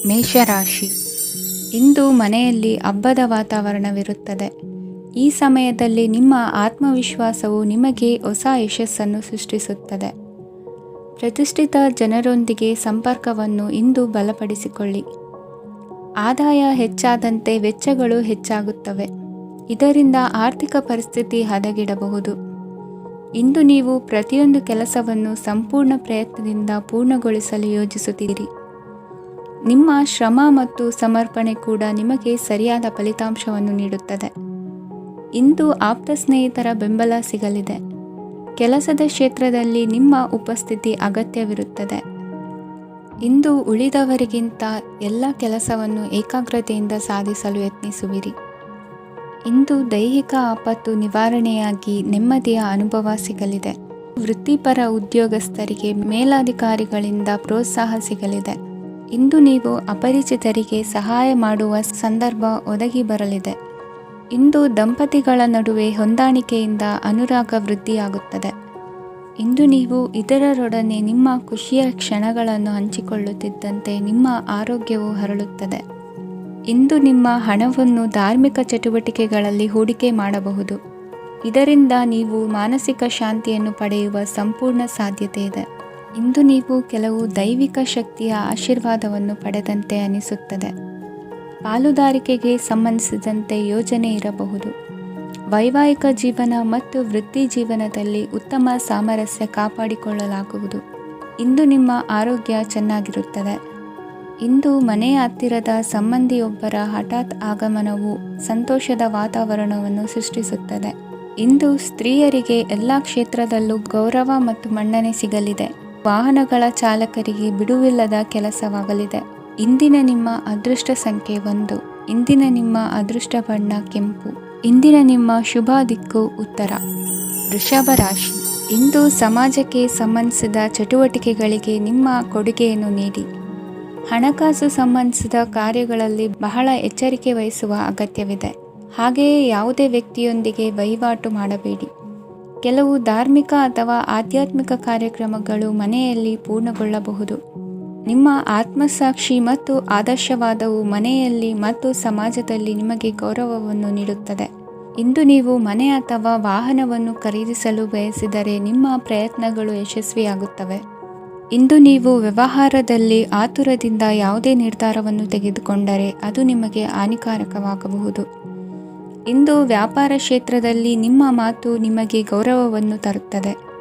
ಮೇಷರಾಶಿ. ಇಂದು ಮನೆಯಲ್ಲಿ ಹಬ್ಬದ ವಾತಾವರಣವಿರುತ್ತದೆ. ಈ ಸಮಯದಲ್ಲಿ ನಿಮ್ಮ ಆತ್ಮವಿಶ್ವಾಸವು ನಿಮಗೆ ಹೊಸ ಯಶಸ್ಸನ್ನು ಸೃಷ್ಟಿಸುತ್ತದೆ. ಪ್ರತಿಷ್ಠಿತ ಜನರೊಂದಿಗೆ ಸಂಪರ್ಕವನ್ನು ಇಂದು ಬಲಪಡಿಸಿಕೊಳ್ಳಿ. ಆದಾಯ ಹೆಚ್ಚಾದಂತೆ ವೆಚ್ಚಗಳು ಹೆಚ್ಚಾಗುತ್ತವೆ. ಇದರಿಂದ ಆರ್ಥಿಕ ಪರಿಸ್ಥಿತಿ ಹದಗೆಡಬಹುದು. ಇಂದು ನೀವು ಪ್ರತಿಯೊಂದು ಕೆಲಸವನ್ನು ಸಂಪೂರ್ಣ ಪ್ರಯತ್ನದಿಂದ ಪೂರ್ಣಗೊಳಿಸಲು ಯೋಜಿಸುತ್ತೀರಿ. ನಿಮ್ಮ ಶ್ರಮ ಮತ್ತು ಸಮರ್ಪಣೆ ಕೂಡ ನಿಮಗೆ ಸರಿಯಾದ ಫಲಿತಾಂಶವನ್ನು ನೀಡುತ್ತದೆ. ಇಂದು ಆಪ್ತ ಸ್ನೇಹಿತರ ಬೆಂಬಲ ಸಿಗಲಿದೆ. ಕೆಲಸದ ಕ್ಷೇತ್ರದಲ್ಲಿ ನಿಮ್ಮ ಉಪಸ್ಥಿತಿ ಅಗತ್ಯವಿರುತ್ತದೆ. ಇಂದು ಉಳಿದವರಿಗಿಂತ ಎಲ್ಲ ಕೆಲಸವನ್ನು ಏಕಾಗ್ರತೆಯಿಂದ ಸಾಧಿಸಲು ಯತ್ನಿಸುವಿರಿ. ಇಂದು ದೈಹಿಕ ಆಪತ್ತು ನಿವಾರಣೆಯಾಗಿ ನೆಮ್ಮದಿಯ ಅನುಭವ ಸಿಗಲಿದೆ. ವೃತ್ತಿಪರ ಉದ್ಯೋಗಸ್ಥರಿಗೆ ಮೇಲಾಧಿಕಾರಿಗಳಿಂದ ಪ್ರೋತ್ಸಾಹ ಸಿಗಲಿದೆ. ಇಂದು ನೀವು ಅಪರಿಚಿತರಿಗೆ ಸಹಾಯ ಮಾಡುವ ಸಂದರ್ಭ ಒದಗಿ ಬರಲಿದೆ. ಇಂದು ದಂಪತಿಗಳ ನಡುವೆ ಹೊಂದಾಣಿಕೆಯಿಂದ ಅನುರಾಗ ವೃದ್ಧಿಯಾಗುತ್ತದೆ. ಇಂದು ನೀವು ಇತರರೊಡನೆ ನಿಮ್ಮ ಖುಷಿಯ ಕ್ಷಣಗಳನ್ನು ಹಂಚಿಕೊಳ್ಳುತ್ತಿದ್ದಂತೆ ನಿಮ್ಮ ಆರೋಗ್ಯವು ಹರಳುತ್ತದೆ. ಇಂದು ನಿಮ್ಮ ಹಣವನ್ನು ಧಾರ್ಮಿಕ ಚಟುವಟಿಕೆಗಳಲ್ಲಿ ಹೂಡಿಕೆ ಮಾಡಬಹುದು. ಇದರಿಂದ ನೀವು ಮಾನಸಿಕ ಶಾಂತಿಯನ್ನು ಪಡೆಯುವ ಸಂಪೂರ್ಣ ಸಾಧ್ಯತೆ ಇದೆ. ಇಂದು ನೀವು ಕೆಲವು ದೈವಿಕ ಶಕ್ತಿಯ ಆಶೀರ್ವಾದವನ್ನು ಪಡೆದಂತೆ ಅನಿಸುತ್ತದೆ. ಪಾಲುದಾರಿಕೆಗೆ ಸಂಬಂಧಿಸಿದಂತೆ ಯೋಜನೆ ಇರಬಹುದು. ವೈವಾಹಿಕ ಜೀವನ ಮತ್ತು ವೃತ್ತಿ ಜೀವನದಲ್ಲಿ ಉತ್ತಮ ಸಾಮರಸ್ಯ ಕಾಪಾಡಿಕೊಳ್ಳಲಾಗುವುದು. ಇಂದು ನಿಮ್ಮ ಆರೋಗ್ಯ ಚೆನ್ನಾಗಿರುತ್ತದೆ. ಇಂದು ಮನೆಯ ಹತ್ತಿರದ ಸಂಬಂಧಿಯೊಬ್ಬರ ಹಠಾತ್ ಆಗಮನವು ಸಂತೋಷದ ವಾತಾವರಣವನ್ನು ಸೃಷ್ಟಿಸುತ್ತದೆ. ಇಂದು ಸ್ತ್ರೀಯರಿಗೆ ಎಲ್ಲ ಕ್ಷೇತ್ರದಲ್ಲೂ ಗೌರವ ಮತ್ತು ಮನ್ನಣೆ ಸಿಗಲಿದೆ. ವಾಹನಗಳ ಚಾಲಕರಿಗೆ ಬಿಡುವಿಲ್ಲದ ಕೆಲಸವಾಗಲಿದೆ. ಇಂದಿನ ನಿಮ್ಮ ಅದೃಷ್ಟ ಸಂಖ್ಯೆ 1. ಇಂದಿನ ನಿಮ್ಮ ಅದೃಷ್ಟ ಬಣ್ಣ ಕೆಂಪು. ಇಂದಿನ ನಿಮ್ಮ ಶುಭ ದಿಕ್ಕು ಉತ್ತರ. ವೃಷಭ ರಾಶಿ. ಇಂದು ಸಮಾಜಕ್ಕೆ ಸಂಬಂಧಿಸಿದ ಚಟುವಟಿಕೆಗಳಿಗೆ ನಿಮ್ಮ ಕೊಡುಗೆಯನ್ನು ನೀಡಿ. ಹಣಕಾಸು ಸಂಬಂಧಿಸಿದ ಕಾರ್ಯಗಳಲ್ಲಿ ಬಹಳ ಎಚ್ಚರಿಕೆ ವಹಿಸುವ ಅಗತ್ಯವಿದೆ. ಹಾಗೆಯೇ ಯಾವುದೇ ವ್ಯಕ್ತಿಯೊಂದಿಗೆ ವಹಿವಾಟು ಮಾಡಬೇಡಿ. ಕೆಲವು ಧಾರ್ಮಿಕ ಅಥವಾ ಆಧ್ಯಾತ್ಮಿಕ ಕಾರ್ಯಕ್ರಮಗಳು ಮನೆಯಲ್ಲಿ ಪೂರ್ಣಗೊಳ್ಳಬಹುದು. ನಿಮ್ಮ ಆತ್ಮಸಾಕ್ಷಿ ಮತ್ತು ಆದರ್ಶವಾದವು ಮನೆಯಲ್ಲಿ ಮತ್ತು ಸಮಾಜದಲ್ಲಿ ನಿಮಗೆ ಗೌರವವನ್ನು ನೀಡುತ್ತದೆ. ಇಂದು ನೀವು ಮನೆ ಅಥವಾ ವಾಹನವನ್ನು ಖರೀದಿಸಲು ಬಯಸಿದರೆ ನಿಮ್ಮ ಪ್ರಯತ್ನಗಳು ಯಶಸ್ವಿಯಾಗುತ್ತವೆ. ಇಂದು ನೀವು ವ್ಯವಹಾರದಲ್ಲಿ ಆತುರದಿಂದ ಯಾವುದೇ ನಿರ್ಧಾರವನ್ನು ತೆಗೆದುಕೊಂಡರೆ ಅದು ನಿಮಗೆ ಹಾನಿಕಾರಕವಾಗಬಹುದು. ಇಂದು ವ್ಯಾಪಾರ ಕ್ಷೇತ್ರದಲ್ಲಿ ನಿಮ್ಮ ಮಾತು ನಿಮಗೆ ಗೌರವವನ್ನು ತರುತ್ತದೆ.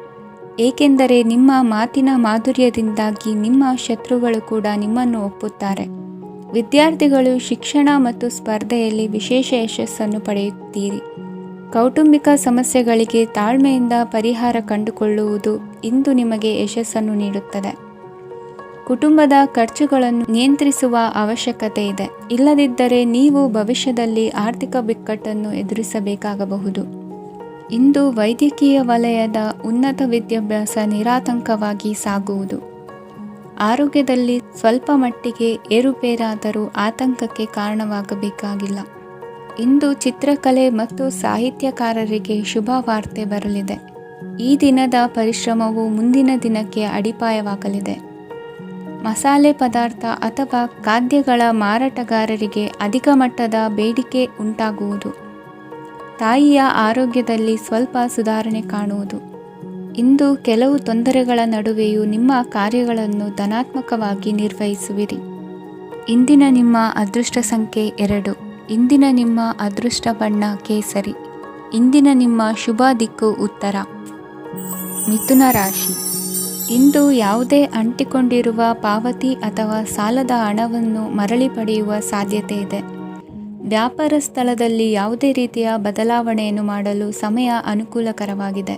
ಏಕೆಂದರೆ ನಿಮ್ಮ ಮಾತಿನ ಮಾಧುರ್ಯದಿಂದಾಗಿ ನಿಮ್ಮ ಶತ್ರುಗಳು ಕೂಡ ನಿಮ್ಮನ್ನು ಒಪ್ಪುತ್ತಾರೆ. ವಿದ್ಯಾರ್ಥಿಗಳು ಶಿಕ್ಷಣ ಮತ್ತು ಸ್ಪರ್ಧೆಯಲ್ಲಿ ವಿಶೇಷ ಯಶಸ್ಸನ್ನು ಪಡೆಯುತ್ತೀರಿ. ಕೌಟುಂಬಿಕ ಸಮಸ್ಯೆಗಳಿಗೆ ತಾಳ್ಮೆಯಿಂದ ಪರಿಹಾರ ಕಂಡುಕೊಳ್ಳುವುದು ಇಂದು ನಿಮಗೆ ಯಶಸ್ಸನ್ನು ನೀಡುತ್ತದೆ. ಕುಟುಂಬದ ಖರ್ಚುಗಳನ್ನು ನಿಯಂತ್ರಿಸುವ ಅವಶ್ಯಕತೆ ಇದೆ. ಇಲ್ಲದಿದ್ದರೆ ನೀವು ಭವಿಷ್ಯದಲ್ಲಿ ಆರ್ಥಿಕ ಬಿಕ್ಕಟ್ಟನ್ನು ಎದುರಿಸಬೇಕಾಗಬಹುದು. ಇಂದು ವೈದ್ಯಕೀಯ ವಲಯದ ಉನ್ನತ ವಿದ್ಯಾಭ್ಯಾಸ ನಿರಾತಂಕವಾಗಿ ಸಾಗುವುದು. ಆರೋಗ್ಯದಲ್ಲಿ ಸ್ವಲ್ಪ ಮಟ್ಟಿಗೆ ಏರುಪೇರಾದರೂ ಆತಂಕಕ್ಕೆ ಕಾರಣವಾಗಬೇಕಾಗಿಲ್ಲ. ಇಂದು ಚಿತ್ರಕಲೆ ಮತ್ತು ಸಾಹಿತ್ಯಕಾರರಿಗೆ ಶುಭ ವಾರ್ತೆ ಬರಲಿದೆ. ಈ ದಿನದ ಪರಿಶ್ರಮವು ಮುಂದಿನ ದಿನಕ್ಕೆ ಅಡಿಪಾಯವಾಗಲಿದೆ. ಮಸಾಲೆ ಪದಾರ್ಥ ಅಥವಾ ಖಾದ್ಯಗಳ ಮಾರಾಟಗಾರರಿಗೆ ಅಧಿಕ ಮಟ್ಟದ ಬೇಡಿಕೆ ಉಂಟಾಗುವುದು. ತಾಯಿಯ ಆರೋಗ್ಯದಲ್ಲಿ ಸ್ವಲ್ಪ ಸುಧಾರಣೆ ಕಾಣುವುದು. ಇಂದು ಕೆಲವು ತೊಂದರೆಗಳ ನಡುವೆಯೂ ನಿಮ್ಮ ಕಾರ್ಯಗಳನ್ನು ಧನಾತ್ಮಕವಾಗಿ ನಿರ್ವಹಿಸುವಿರಿ. ಇಂದಿನ ನಿಮ್ಮ ಅದೃಷ್ಟ ಸಂಖ್ಯೆ 2. ಇಂದಿನ ನಿಮ್ಮ ಅದೃಷ್ಟ ಬಣ್ಣ ಕೇಸರಿ. ಇಂದಿನ ನಿಮ್ಮ ಶುಭ ದಿಕ್ಕು ಉತ್ತರ. ಮಿಥುನ ರಾಶಿ. ಇಂದು ಯಾವುದೇ ಅಂಟಿಕೊಂಡಿರುವ ಪಾವತಿ ಅಥವಾ ಸಾಲದ ಹಣವನ್ನು ಮರಳಿ ಪಡೆಯುವ ಸಾಧ್ಯತೆ ಇದೆ. ವ್ಯಾಪಾರ ಸ್ಥಳದಲ್ಲಿ ಯಾವುದೇ ರೀತಿಯ ಬದಲಾವಣೆಯನ್ನು ಮಾಡಲು ಸಮಯ ಅನುಕೂಲಕರವಾಗಿದೆ.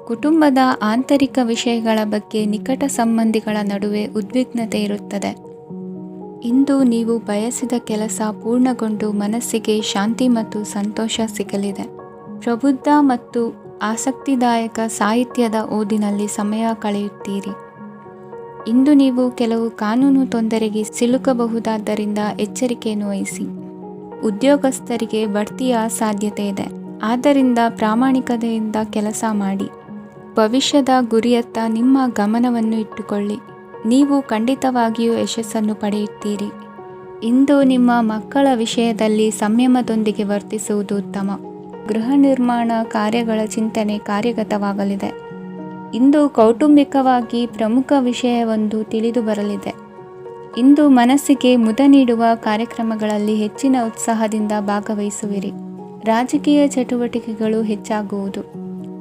ಕುಟುಂಬದ ಆಂತರಿಕ ವಿಷಯಗಳ ಬಗ್ಗೆ ನಿಕಟ ಸಂಬಂಧಿಗಳ ನಡುವೆ ಉದ್ವಿಗ್ನತೆ ಇರುತ್ತದೆ. ಇಂದು ನೀವು ಬಯಸಿದ ಕೆಲಸ ಪೂರ್ಣಗೊಂಡು ಮನಸ್ಸಿಗೆ ಶಾಂತಿ ಮತ್ತು ಸಂತೋಷ ಸಿಗಲಿದೆ. ಪ್ರಬುದ್ಧ ಮತ್ತು ಆಸಕ್ತಿದಾಯಕ ಸಾಹಿತ್ಯದ ಓದಿನಲ್ಲಿ ಸಮಯ ಕಳೆಯುತ್ತೀರಿ. ಇಂದು ನೀವು ಕೆಲವು ಕಾನೂನು ತೊಂದರೆಗೆ ಸಿಲುಕಬಹುದಾದ್ದರಿಂದ ಎಚ್ಚರಿಕೆಯನ್ನು ವಹಿಸಿ. ಉದ್ಯೋಗಸ್ಥರಿಗೆ ಬಡ್ತಿಯ ಸಾಧ್ಯತೆ ಇದೆ. ಆದ್ದರಿಂದ ಪ್ರಾಮಾಣಿಕತೆಯಿಂದ ಕೆಲಸ ಮಾಡಿ. ಭವಿಷ್ಯದ ಗುರಿಯತ್ತ ನಿಮ್ಮ ಗಮನವನ್ನು ಇಟ್ಟುಕೊಳ್ಳಿ. ನೀವು ಖಂಡಿತವಾಗಿಯೂ ಯಶಸ್ಸನ್ನು ಪಡೆಯುತ್ತೀರಿ. ಇಂದು ನಿಮ್ಮ ಮಕ್ಕಳ ವಿಷಯದಲ್ಲಿ ಸಂಯಮದೊಂದಿಗೆ ವರ್ತಿಸುವುದು ಉತ್ತಮ. ಗೃಹ ನಿರ್ಮಾಣ ಕಾರ್ಯಗಳ ಚಿಂತನೆ ಕಾರ್ಯಗತವಾಗಲಿದೆ. ಇಂದು ಕೌಟುಂಬಿಕವಾಗಿ ಪ್ರಮುಖ ವಿಷಯವೊಂದು ತಿಳಿದು ಬರಲಿದೆ. ಇಂದು ಮನಸ್ಸಿಗೆ ಮುದ ನೀಡುವ ಕಾರ್ಯಕ್ರಮಗಳಲ್ಲಿ ಹೆಚ್ಚಿನ ಉತ್ಸಾಹದಿಂದ ಭಾಗವಹಿಸುವಿರಿ. ರಾಜಕೀಯ ಚಟುವಟಿಕೆಗಳು ಹೆಚ್ಚಾಗುವುದು.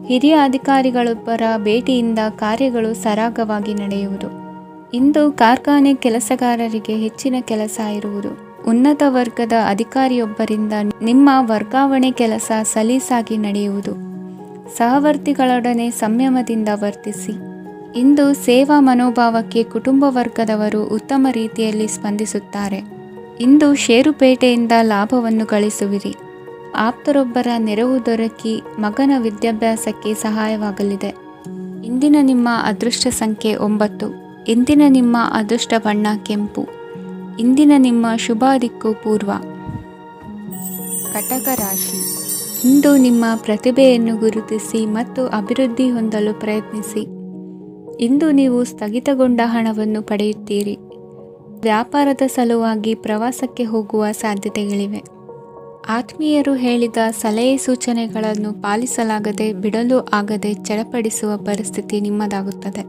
ಹಿರಿಯ ಅಧಿಕಾರಿಗಳೊಬ್ಬರ ಭೇಟಿಯಿಂದ ಕಾರ್ಯಗಳು ಸರಾಗವಾಗಿ ನಡೆಯುವುದು. ಇಂದು ಕಾರ್ಖಾನೆ ಕೆಲಸಗಾರರಿಗೆ ಹೆಚ್ಚಿನ ಕೆಲಸ ಇರುವುದು. ಉನ್ನತ ವರ್ಗದ ಅಧಿಕಾರಿಯೊಬ್ಬರಿಂದ ನಿಮ್ಮ ವರ್ಗಾವಣೆ ಕೆಲಸ ಸಲೀಸಾಗಿ ನಡೆಯುವುದು. ಸಹವರ್ತಿಗಳೊಡನೆ ಸಂಯಮದಿಂದ ವರ್ತಿಸಿ. ಇಂದು ಸೇವಾ ಮನೋಭಾವಕ್ಕೆ ಕುಟುಂಬ ವರ್ಗದವರು ಉತ್ತಮ ರೀತಿಯಲ್ಲಿ ಸ್ಪಂದಿಸುತ್ತಾರೆ. ಇಂದು ಷೇರುಪೇಟೆಯಿಂದ ಲಾಭವನ್ನು ಗಳಿಸುವಿರಿ. ಆಪ್ತರೊಬ್ಬರ ನೆರವು ದೊರಕಿ ಮಗನ ವಿದ್ಯಾಭ್ಯಾಸಕ್ಕೆ ಸಹಾಯವಾಗಲಿದೆ. ಇಂದಿನ ನಿಮ್ಮ ಅದೃಷ್ಟ ಸಂಖ್ಯೆ 9. ಇಂದಿನ ನಿಮ್ಮ ಅದೃಷ್ಟ ಬಣ್ಣ ಕೆಂಪು. ಇಂದಿನ ನಿಮ್ಮ ಶುಭ ದಿಕ್ಕು ಪೂರ್ವ. ಕಟಕ ರಾಶಿ. ಇಂದು ನಿಮ್ಮ ಪ್ರತಿಭೆಯನ್ನು ಗುರುತಿಸಿ ಮತ್ತು ಅಭಿವೃದ್ಧಿ ಹೊಂದಲು ಪ್ರಯತ್ನಿಸಿ. ಇಂದು ನೀವು ಸ್ಥಗಿತಗೊಂಡ ಹಣವನ್ನು ಪಡೆಯುತ್ತೀರಿ. ವ್ಯಾಪಾರದ ಸಲುವಾಗಿ ಪ್ರವಾಸಕ್ಕೆ ಹೋಗುವ ಸಾಧ್ಯತೆಗಳಿವೆ. ಆತ್ಮೀಯರು ಹೇಳಿದ ಸಲಹೆ ಸೂಚನೆಗಳನ್ನು ಪಾಲಿಸಲಾಗದೆ ಬಿಡಲು ಆಗದೆ ಚಡಪಡಿಸುವ ಪರಿಸ್ಥಿತಿ ನಿಮ್ಮದಾಗುತ್ತದೆ.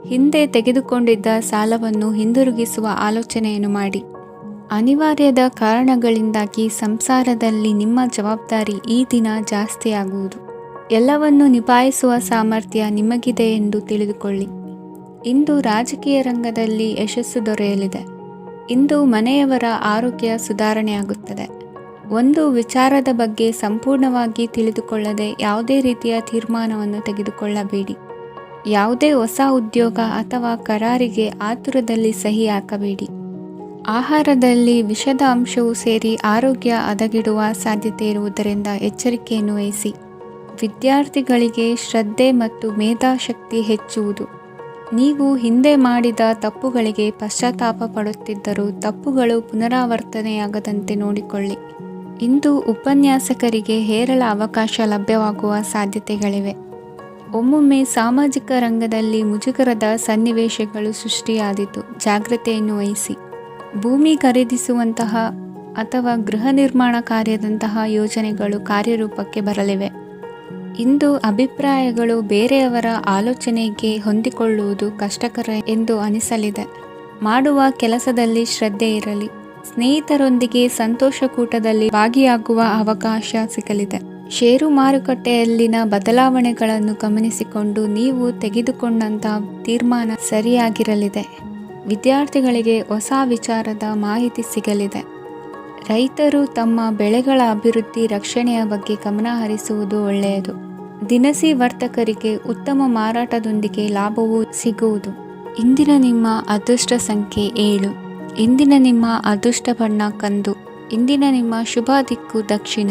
ಹಿಂದೆ ತೆಗೆದುಕೊಂಡಿದ್ದ ಸಾಲವನ್ನು ಹಿಂದಿರುಗಿಸುವ ಆಲೋಚನೆಯನ್ನು ಮಾಡಿ. ಅನಿವಾರ್ಯದ ಕಾರಣಗಳಿಂದಾಗಿ ಸಂಸಾರದಲ್ಲಿ ನಿಮ್ಮ ಜವಾಬ್ದಾರಿ ಈ ದಿನ ಜಾಸ್ತಿಯಾಗುವುದು. ಎಲ್ಲವನ್ನು ನಿಭಾಯಿಸುವ ಸಾಮರ್ಥ್ಯ ನಿಮಗಿದೆ ಎಂದು ತಿಳಿದುಕೊಳ್ಳಿ. ಇಂದು ರಾಜಕೀಯ ರಂಗದಲ್ಲಿ ಯಶಸ್ಸು ದೊರೆಯಲಿದೆ. ಇಂದು ಮನೆಯವರ ಆರೋಗ್ಯ ಸುಧಾರಣೆಯಾಗುತ್ತದೆ. ಒಂದು ವಿಚಾರದ ಬಗ್ಗೆ ಸಂಪೂರ್ಣವಾಗಿ ತಿಳಿದುಕೊಳ್ಳದೆ ಯಾವುದೇ ರೀತಿಯ ತೀರ್ಮಾನವನ್ನು ತೆಗೆದುಕೊಳ್ಳಬೇಡಿ. ಯಾವುದೇ ಹೊಸ ಉದ್ಯೋಗ ಅಥವಾ ಕರಾರಿಗೆ ಆತುರದಲ್ಲಿ ಸಹಿ ಹಾಕಬೇಡಿ. ಆಹಾರದಲ್ಲಿ ವಿಷದ ಅಂಶವು ಸೇರಿ ಆರೋಗ್ಯ ಹದಗೆಡುವ ಸಾಧ್ಯತೆ ಇರುವುದರಿಂದ ಎಚ್ಚರಿಕೆಯನ್ನು ವಹಿಸಿ. ವಿದ್ಯಾರ್ಥಿಗಳಿಗೆ ಶ್ರದ್ಧೆ ಮತ್ತು ಮೇಧಾಶಕ್ತಿ ಹೆಚ್ಚುವುದು. ನೀವು ಹಿಂದೆ ಮಾಡಿದ ತಪ್ಪುಗಳಿಗೆ ಪಶ್ಚಾತ್ತಾಪ ಪಡುತ್ತಿದ್ದರೂ ತಪ್ಪುಗಳು ಪುನರಾವರ್ತನೆಯಾಗದಂತೆ ನೋಡಿಕೊಳ್ಳಿ. ಇಂದು ಉಪನ್ಯಾಸಕರಿಗೆ ಹೇರಳ ಅವಕಾಶ ಲಭ್ಯವಾಗುವ ಸಾಧ್ಯತೆಗಳಿವೆ. ಒಮ್ಮೊಮ್ಮೆ ಸಾಮಾಜಿಕ ರಂಗದಲ್ಲಿ ಮುಜುಗರದ ಸನ್ನಿವೇಶಗಳು ಸೃಷ್ಟಿಯಾದೀತು. ಜಾಗ್ರತೆಯನ್ನು ವಹಿಸಿ. ಭೂಮಿ ಖರೀದಿಸುವಂತಹ ಅಥವಾ ಗೃಹ ನಿರ್ಮಾಣ ಕಾರ್ಯದಂತಹ ಯೋಜನೆಗಳು ಕಾರ್ಯರೂಪಕ್ಕೆ ಬರಲಿವೆ. ಇಂದು ಅಭಿಪ್ರಾಯಗಳು ಬೇರೆಯವರ ಆಲೋಚನೆಗೆ ಹೊಂದಿಕೊಳ್ಳುವುದು ಕಷ್ಟಕರ ಎಂದು ಅನಿಸಲಿದೆ. ಮಾಡುವ ಕೆಲಸದಲ್ಲಿ ಶ್ರದ್ಧೆ ಇರಲಿ. ಸ್ನೇಹಿತರೊಂದಿಗೆ ಸಂತೋಷಕೂಟದಲ್ಲಿ ಭಾಗಿಯಾಗುವ ಅವಕಾಶ ಸಿಗಲಿದೆ. ಷೇರು ಮಾರುಕಟ್ಟೆಯಲ್ಲಿನ ಬದಲಾವಣೆಗಳನ್ನು ಗಮನಿಸಿಕೊಂಡು ನೀವು ತೆಗೆದುಕೊಂಡಂತಹ ತೀರ್ಮಾನ ಸರಿಯಾಗಿರಲಿದೆ. ವಿದ್ಯಾರ್ಥಿಗಳಿಗೆ ಹೊಸ ವಿಚಾರದ ಮಾಹಿತಿ ಸಿಗಲಿದೆ. ರೈತರು ತಮ್ಮ ಬೆಳೆಗಳ ಅಭಿವೃದ್ಧಿ ರಕ್ಷಣೆಯ ಬಗ್ಗೆ ಗಮನ ಹರಿಸುವುದು ಒಳ್ಳೆಯದು. ದಿನಸಿ ವರ್ತಕರಿಗೆ ಉತ್ತಮ ಮಾರಾಟದೊಂದಿಗೆ ಲಾಭವೂ ಸಿಗುವುದು. ಇಂದಿನ ನಿಮ್ಮ ಅದೃಷ್ಟ ಸಂಖ್ಯೆ 7. ಇಂದಿನ ನಿಮ್ಮ ಅದೃಷ್ಟ ಬಣ್ಣ ಕಂದು. ಇಂದಿನ ನಿಮ್ಮ ಶುಭ ದಿಕ್ಕು ದಕ್ಷಿಣ.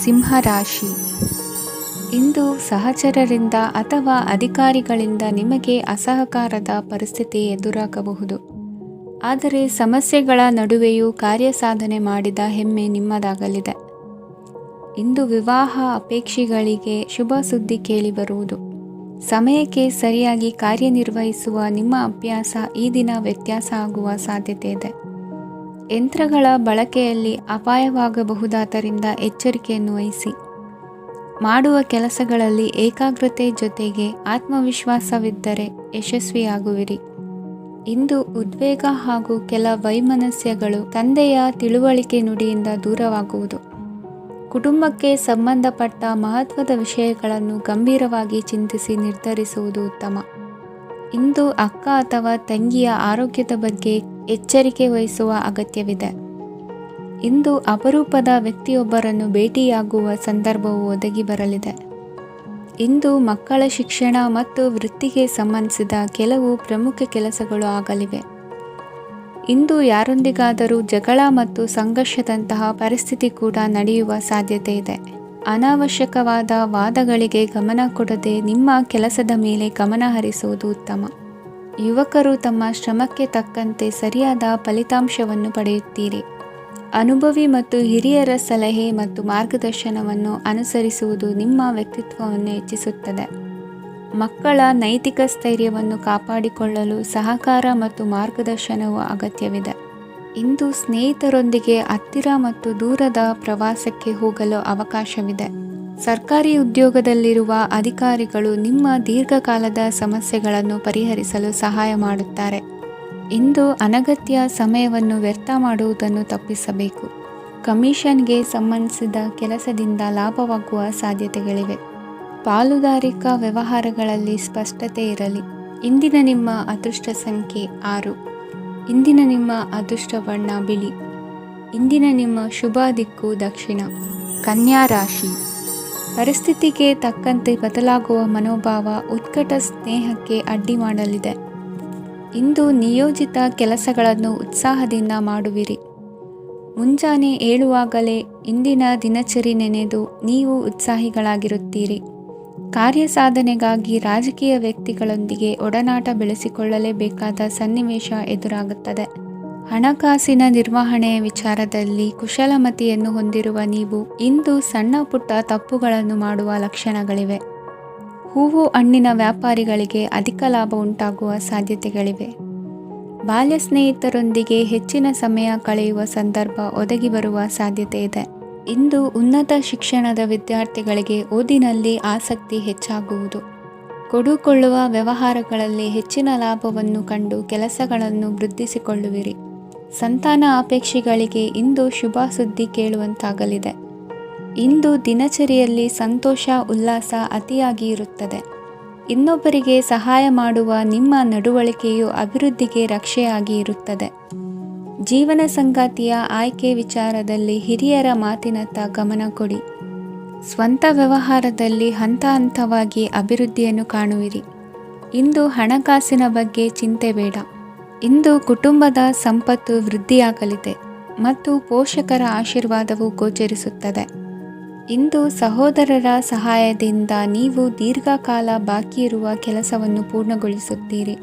ಸಿಂಹರಾಶಿ. ಇಂದು ಸಹಚರರಿಂದ ಅಥವಾ ಅಧಿಕಾರಿಗಳಿಂದ ನಿಮಗೆ ಅಸಹಕಾರದ ಪರಿಸ್ಥಿತಿ ಎದುರಾಗಬಹುದು. ಆದರೆ ಸಮಸ್ಯೆಗಳ ನಡುವೆಯೂ ಕಾರ್ಯಸಾಧನೆ ಮಾಡಿದ ಹೆಮ್ಮೆ ನಿಮ್ಮದಾಗಲಿದೆ. ಇಂದು ವಿವಾಹ ಅಪೇಕ್ಷಿಗಳಿಗೆ ಶುಭ ಸುದ್ದಿ ಕೇಳಿಬರುವುದು. ಸಮಯಕ್ಕೆ ಸರಿಯಾಗಿ ಕಾರ್ಯನಿರ್ವಹಿಸುವ ನಿಮ್ಮ ಅಭ್ಯಾಸ ಈ ದಿನ ವ್ಯತ್ಯಾಸ ಆಗುವ ಸಾಧ್ಯತೆ ಇದೆ. ಯಂತ್ರಗಳ ಬಳಕೆಯಲ್ಲಿ ಅಪಾಯವಾಗಬಹುದಾದ್ದರಿಂದ ಎಚ್ಚರಿಕೆಯನ್ನು ವಹಿಸಿ. ಮಾಡುವ ಕೆಲಸಗಳಲ್ಲಿ ಏಕಾಗ್ರತೆ ಜೊತೆಗೆ ಆತ್ಮವಿಶ್ವಾಸವಿದ್ದರೆ ಯಶಸ್ವಿಯಾಗುವಿರಿ. ಇಂದು ಉದ್ವೇಗ ಹಾಗೂ ಕೆಲ ವೈಮನಸ್ಯಗಳು ತಂದೆಯ ತಿಳುವಳಿಕೆ ನುಡಿಯಿಂದ ದೂರವಾಗುವುದು. ಕುಟುಂಬಕ್ಕೆ ಸಂಬಂಧಪಟ್ಟ ಮಹತ್ವದ ವಿಷಯಗಳನ್ನು ಗಂಭೀರವಾಗಿ ಚಿಂತಿಸಿ ನಿರ್ಧರಿಸುವುದು ಉತ್ತಮ. ಇಂದು ಅಕ್ಕ ಅಥವಾ ತಂಗಿಯ ಆರೋಗ್ಯದ ಬಗ್ಗೆ ಎಚ್ಚರಿಕೆ ವಹಿಸುವ ಅಗತ್ಯವಿದೆ. ಇಂದು ಅಪರೂಪದ ವ್ಯಕ್ತಿಯೊಬ್ಬರನ್ನು ಭೇಟಿಯಾಗುವ ಸಂದರ್ಭವು ಒದಗಿ ಬರಲಿದೆ. ಇಂದು ಮಕ್ಕಳ ಶಿಕ್ಷಣ ಮತ್ತು ವೃತ್ತಿಗೆ ಸಂಬಂಧಿಸಿದ ಕೆಲವು ಪ್ರಮುಖ ಕೆಲಸಗಳು ಆಗಲಿವೆ. ಇಂದು ಯಾರೊಂದಿಗಾದರೂ ಜಗಳ ಮತ್ತು ಸಂಘರ್ಷದಂತಹ ಪರಿಸ್ಥಿತಿ ಕೂಡ ನಡೆಯುವ ಸಾಧ್ಯತೆ ಇದೆ. ಅನಾವಶ್ಯಕವಾದ ವಾದಗಳಿಗೆ ಗಮನ ಕೊಡದೆ ನಿಮ್ಮ ಕೆಲಸದ ಮೇಲೆ ಗಮನ ಹರಿಸುವುದು ಉತ್ತಮ. ಯುವಕರು ತಮ್ಮ ಶ್ರಮಕ್ಕೆ ತಕ್ಕಂತೆ ಸರಿಯಾದ ಫಲಿತಾಂಶವನ್ನು ಪಡೆಯುತ್ತೀರಿ. ಅನುಭವಿ ಮತ್ತು ಹಿರಿಯರ ಸಲಹೆ ಮತ್ತು ಮಾರ್ಗದರ್ಶನವನ್ನು ಅನುಸರಿಸುವುದು ನಿಮ್ಮ ವ್ಯಕ್ತಿತ್ವವನ್ನು ಹೆಚ್ಚಿಸುತ್ತದೆ. ಮಕ್ಕಳ ನೈತಿಕ ಸ್ಥೈರ್ಯವನ್ನು ಕಾಪಾಡಿಕೊಳ್ಳಲು ಸಹಕಾರ ಮತ್ತು ಮಾರ್ಗದರ್ಶನವು ಅಗತ್ಯವಿದೆ. ಇಂದು ಸ್ನೇಹಿತರೊಂದಿಗೆ ಹತ್ತಿರ ಮತ್ತು ದೂರದ ಪ್ರವಾಸಕ್ಕೆ ಹೋಗಲು ಅವಕಾಶವಿದೆ. ಸರ್ಕಾರಿ ಉದ್ಯೋಗದಲ್ಲಿರುವ ಅಧಿಕಾರಿಗಳು ನಿಮ್ಮ ದೀರ್ಘಕಾಲದ ಸಮಸ್ಯೆಗಳನ್ನು ಪರಿಹರಿಸಲು ಸಹಾಯ ಮಾಡುತ್ತಾರೆ. ಇಂದು ಅನಗತ್ಯ ಸಮಯವನ್ನು ವ್ಯರ್ಥ ಮಾಡುವುದನ್ನು ತಪ್ಪಿಸಬೇಕು. ಕಮಿಷನ್ಗೆ ಸಂಬಂಧಿಸಿದ ಕೆಲಸದಿಂದ ಲಾಭವಾಗುವ ಸಾಧ್ಯತೆಗಳಿವೆ. ಪಾಲುದಾರಿಕಾ ವ್ಯವಹಾರಗಳಲ್ಲಿ ಸ್ಪಷ್ಟತೆ ಇರಲಿ. ಇಂದಿನ ನಿಮ್ಮ ಅದೃಷ್ಟ ಸಂಖ್ಯೆ 6. ಇಂದಿನ ನಿಮ್ಮ ಅದೃಷ್ಟ ಬಣ್ಣ ಬಿಳಿ. ಇಂದಿನ ನಿಮ್ಮ ಶುಭ ದಿಕ್ಕು ದಕ್ಷಿಣ. ಕನ್ಯಾ ರಾಶಿ. ಪರಿಸ್ಥಿತಿಗೆ ತಕ್ಕಂತೆ ಬದಲಾಗುವ ಮನೋಭಾವ ಉತ್ಕಟ ಸ್ನೇಹಕ್ಕೆ ಅಡ್ಡಿ ಮಾಡಲಿದೆ. ಇಂದು ನಿಯೋಜಿತ ಕೆಲಸಗಳನ್ನು ಉತ್ಸಾಹದಿಂದ ಮಾಡುವಿರಿ. ಮುಂಜಾನೆ ಏಳುವಾಗಲೇ ಇಂದಿನ ದಿನಚರಿ ನೆನೆದು ನೀವು ಉತ್ಸಾಹಿಗಳಾಗಿರುತ್ತೀರಿ. ಕಾರ್ಯಸಾಧನೆಗಾಗಿ ರಾಜಕೀಯ ವ್ಯಕ್ತಿಗಳೊಂದಿಗೆ ಒಡನಾಟ ಬೆಳೆಸಿಕೊಳ್ಳಲೇಬೇಕಾದ ಸನ್ನಿವೇಶ ಎದುರಾಗುತ್ತದೆ. ಹಣಕಾಸಿನ ನಿರ್ವಹಣೆಯ ವಿಚಾರದಲ್ಲಿ ಕುಶಲಮತಿಯನ್ನು ಹೊಂದಿರುವ ನೀವು ಇಂದು ಸಣ್ಣ ಪುಟ್ಟ ತಪ್ಪುಗಳನ್ನು ಮಾಡುವ ಲಕ್ಷಣಗಳಿವೆ. ಹೂವು ಹಣ್ಣಿನ ವ್ಯಾಪಾರಿಗಳಿಗೆ ಅಧಿಕ ಲಾಭ ಉಂಟಾಗುವ ಸಾಧ್ಯತೆಗಳಿವೆ. ಬಾಲ್ಯ ಸ್ನೇಹಿತರೊಂದಿಗೆ ಹೆಚ್ಚಿನ ಸಮಯ ಕಳೆಯುವ ಸಂದರ್ಭ ಒದಗಿ ಬರುವ ಸಾಧ್ಯತೆ ಇದೆ. ಇಂದು ಉನ್ನತ ಶಿಕ್ಷಣದ ವಿದ್ಯಾರ್ಥಿಗಳಿಗೆ ಓದಿನಲ್ಲಿ ಆಸಕ್ತಿ ಹೆಚ್ಚಾಗುವುದು. ಕೊಡುಕೊಳ್ಳುವ ವ್ಯವಹಾರಗಳಲ್ಲಿ ಹೆಚ್ಚಿನ ಲಾಭವನ್ನು ಕಂಡು ಕೆಲಸಗಳನ್ನು ವೃದ್ಧಿಸಿಕೊಳ್ಳುವಿರಿ. ಸಂತಾನ ಅಪೇಕ್ಷಿಗಳಿಗೆ ಇಂದು ಶುಭ ಸುದ್ದಿ ಕೇಳುವಂತಾಗಲಿದೆ. ಇಂದು ದಿನಚರಿಯಲ್ಲಿ ಸಂತೋಷ ಉಲ್ಲಾಸ ಅತಿಯಾಗಿ ಇರುತ್ತದೆ. ಇನ್ನೊಬ್ಬರಿಗೆ ಸಹಾಯ ಮಾಡುವ ನಿಮ್ಮ ನಡವಳಿಕೆಯು ಅಭಿವೃದ್ಧಿಗೆ ರಕ್ಷೆಯಾಗಿ ಇರುತ್ತದೆ. ಜೀವನ ಸಂಗಾತಿಯ ಆಯ್ಕೆ ವಿಚಾರದಲ್ಲಿ ಹಿರಿಯರ ಮಾತಿನತ್ತ ಗಮನ ಕೊಡಿ. ಸ್ವಂತ ವ್ಯವಹಾರದಲ್ಲಿ ಹಂತ ಹಂತವಾಗಿ ಅಭಿವೃದ್ಧಿಯನ್ನು ಕಾಣುವಿರಿ. ಇಂದು ಹಣಕಾಸಿನ ಬಗ್ಗೆ ಚಿಂತೆ ಬೇಡ. ಇಂದು ಕುಟುಂಬದ ಸಂಪತ್ತು ವೃದ್ಧಿಯಾಗಲಿದೆ ಮತ್ತು ಪೋಷಕರ ಆಶೀರ್ವಾದವು ಗೋಚರಿಸುತ್ತದೆ. ಇಂದು ಸಹೋದರರ ಸಹಾಯದಿಂದ ನೀವು ದೀರ್ಘಕಾಲ ಬಾಕಿ ಇರುವ ಕೆಲಸವನ್ನು ಪೂರ್ಣಗೊಳಿಸುತ್ತೀರಿ.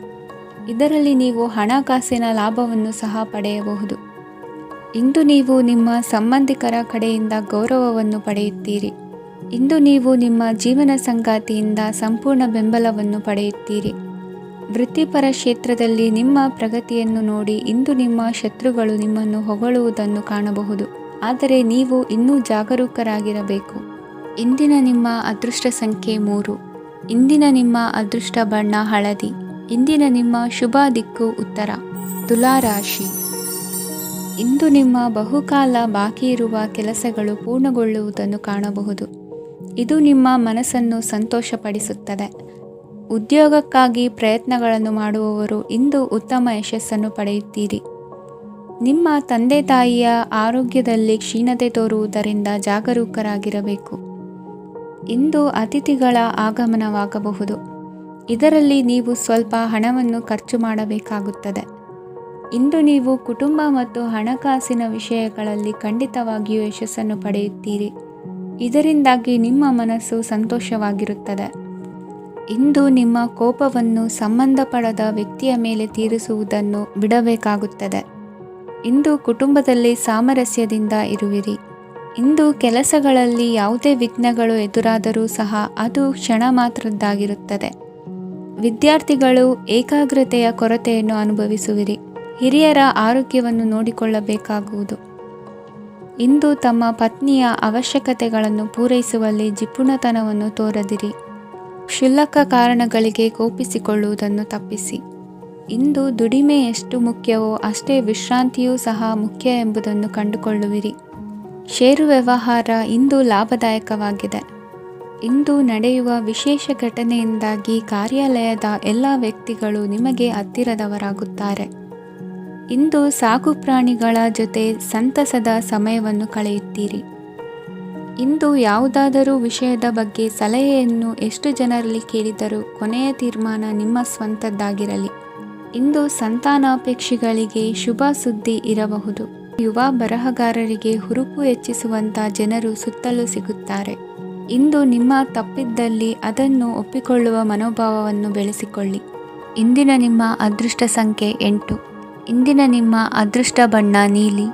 ಇದರಲ್ಲಿ ನೀವು ಹಣಕಾಸಿನ ಲಾಭವನ್ನು ಸಹ ಪಡೆಯಬಹುದು. ಇಂದು ನೀವು ನಿಮ್ಮ ಸಂಬಂಧಿಕರ ಕಡೆಯಿಂದ ಗೌರವವನ್ನು ಪಡೆಯುತ್ತೀರಿ. ಇಂದು ನೀವು ನಿಮ್ಮ ಜೀವನ ಸಂಗಾತಿಯಿಂದ ಸಂಪೂರ್ಣ ಬೆಂಬಲವನ್ನು ಪಡೆಯುತ್ತೀರಿ. ವೃತ್ತಿಪರ ಕ್ಷೇತ್ರದಲ್ಲಿ ನಿಮ್ಮ ಪ್ರಗತಿಯನ್ನು ನೋಡಿ ಇಂದು ನಿಮ್ಮ ಶತ್ರುಗಳು ನಿಮ್ಮನ್ನು ಹೊಗಳುವುದನ್ನು ಕಾಣಬಹುದು. ಆದರೆ ನೀವು ಇನ್ನೂ ಜಾಗರೂಕರಾಗಿರಬೇಕು. ಇಂದಿನ ನಿಮ್ಮ ಅದೃಷ್ಟ ಸಂಖ್ಯೆ 3. ಇಂದಿನ ನಿಮ್ಮ ಅದೃಷ್ಟ ಬಣ್ಣ ಹಳದಿ. ಇಂದಿನ ನಿಮ್ಮ ಶುಭ ದಿಕ್ಕು ಉತ್ತರ. ತುಲಾ ರಾಶಿ. ಇಂದು ನಿಮ್ಮ ಬಹುಕಾಲ ಬಾಕಿ ಇರುವ ಕೆಲಸಗಳು ಪೂರ್ಣಗೊಳ್ಳುವುದನ್ನು ಕಾಣಬಹುದು. ಇದು ನಿಮ್ಮ ಮನಸ್ಸನ್ನು ಸಂತೋಷಪಡಿಸುತ್ತದೆ. ಉದ್ಯೋಗಕ್ಕಾಗಿ ಪ್ರಯತ್ನಗಳನ್ನು ಮಾಡುವವರು ಇಂದು ಉತ್ತಮ ಯಶಸ್ಸನ್ನು ಪಡೆಯುತ್ತೀರಿ. ನಿಮ್ಮ ತಂದೆ ತಾಯಿಯ ಆರೋಗ್ಯದಲ್ಲಿ ಕ್ಷೀಣತೆ ತೋರುವುದರಿಂದ ಜಾಗರೂಕರಾಗಿರಬೇಕು. ಇಂದು ಅತಿಥಿಗಳ ಆಗಮನವಾಗಬಹುದು. ಇದರಲ್ಲಿ ನೀವು ಸ್ವಲ್ಪ ಹಣವನ್ನು ಖರ್ಚು ಮಾಡಬೇಕಾಗುತ್ತದೆ. ಇಂದು ನೀವು ಕುಟುಂಬ ಮತ್ತು ಹಣಕಾಸಿನ ವಿಷಯಗಳಲ್ಲಿ ಖಂಡಿತವಾಗಿಯೂ ಯಶಸ್ಸನ್ನು ಪಡೆಯುತ್ತೀರಿ. ಇದರಿಂದಾಗಿ ನಿಮ್ಮ ಮನಸ್ಸು ಸಂತೋಷವಾಗಿರುತ್ತದೆ. ಇಂದು ನಿಮ್ಮ ಕೋಪವನ್ನು ಸಂಬಂಧಪಡದ ವ್ಯಕ್ತಿಯ ಮೇಲೆ ತೀರಿಸುವುದನ್ನು ಬಿಡಬೇಕಾಗುತ್ತದೆ. ಇಂದು ಕುಟುಂಬದಲ್ಲಿ ಸಾಮರಸ್ಯದಿಂದ ಇರುವಿರಿ. ಇಂದು ಕೆಲಸಗಳಲ್ಲಿ ಯಾವುದೇ ವಿಘ್ನಗಳು ಎದುರಾದರೂ ಸಹ ಅದು ಕ್ಷಣ ಮಾತ್ರದ್ದಾಗಿರುತ್ತದೆ. ವಿದ್ಯಾರ್ಥಿಗಳು ಏಕಾಗ್ರತೆಯ ಕೊರತೆಯನ್ನು ಅನುಭವಿಸುವಿರಿ. ಹಿರಿಯರ ಆರೋಗ್ಯವನ್ನು ನೋಡಿಕೊಳ್ಳಬೇಕಾಗುವುದು. ಇಂದು ತಮ್ಮ ಪತ್ನಿಯ ಅವಶ್ಯಕತೆಗಳನ್ನು ಪೂರೈಸುವಲ್ಲಿ ಜಿಪುಣತನವನ್ನು ತೋರದಿರಿ. ಕ್ಷುಲ್ಲಕ ಕಾರಣಗಳಿಗೆ ಕೋಪಿಸಿಕೊಳ್ಳುವುದನ್ನು ತಪ್ಪಿಸಿ. ಇಂದು ದುಡಿಮೆ ಎಷ್ಟು ಮುಖ್ಯವೋ ಅಷ್ಟೇ ವಿಶ್ರಾಂತಿಯೂ ಸಹ ಮುಖ್ಯ ಎಂಬುದನ್ನು ಕಂಡುಕೊಳ್ಳುವಿರಿ. ಷೇರು ವ್ಯವಹಾರ ಇಂದು ಲಾಭದಾಯಕವಾಗಿದೆ. ಇಂದು ನಡೆಯುವ ವಿಶೇಷ ಘಟನೆಯಿಂದಾಗಿ ಕಾರ್ಯಾಲಯದ ಎಲ್ಲ ವ್ಯಕ್ತಿಗಳು ನಿಮಗೆ ಹತ್ತಿರದವರಾಗುತ್ತಾರೆ. ಇಂದು ಸಾಕು ಪ್ರಾಣಿಗಳ ಜೊತೆ ಸಂತಸದ ಸಮಯವನ್ನು ಕಳೆಯುತ್ತೀರಿ. ಇಂದು ಯಾವುದಾದರೂ ವಿಷಯದ ಬಗ್ಗೆ ಸಲಹೆಯನ್ನು ಎಷ್ಟು ಜನರಲ್ಲಿ ಕೇಳಿದರೂ ಕೊನೆಯ ತೀರ್ಮಾನ ನಿಮ್ಮ ಸ್ವಂತದ್ದಾಗಿರಲಿ. ಇಂದು ಸಂತಾನಾಪೇಕ್ಷಿಗಳಿಗೆ ಶುಭ ಸುದ್ದಿ ಇರಬಹುದು. ಯುವ ಬರಹಗಾರರಿಗೆ ಹುರುಪು ಹೆಚ್ಚಿಸುವಂಥ ಜನರು ಸುತ್ತಲೂ ಸಿಗುತ್ತಾರೆ. ಇಂದು ನಿಮ್ಮ ತಪ್ಪಿದ್ದಲ್ಲಿ ಅದನ್ನು ಒಪ್ಪಿಕೊಳ್ಳುವ ಮನೋಭಾವವನ್ನು ಬೆಳೆಸಿಕೊಳ್ಳಿ. ಇಂದಿನ ನಿಮ್ಮ ಅದೃಷ್ಟ ಸಂಖ್ಯೆ 8. ಇಂದಿನ ನಿಮ್ಮ ಅದೃಷ್ಟ ಬಣ್ಣ ನೀಲಿ.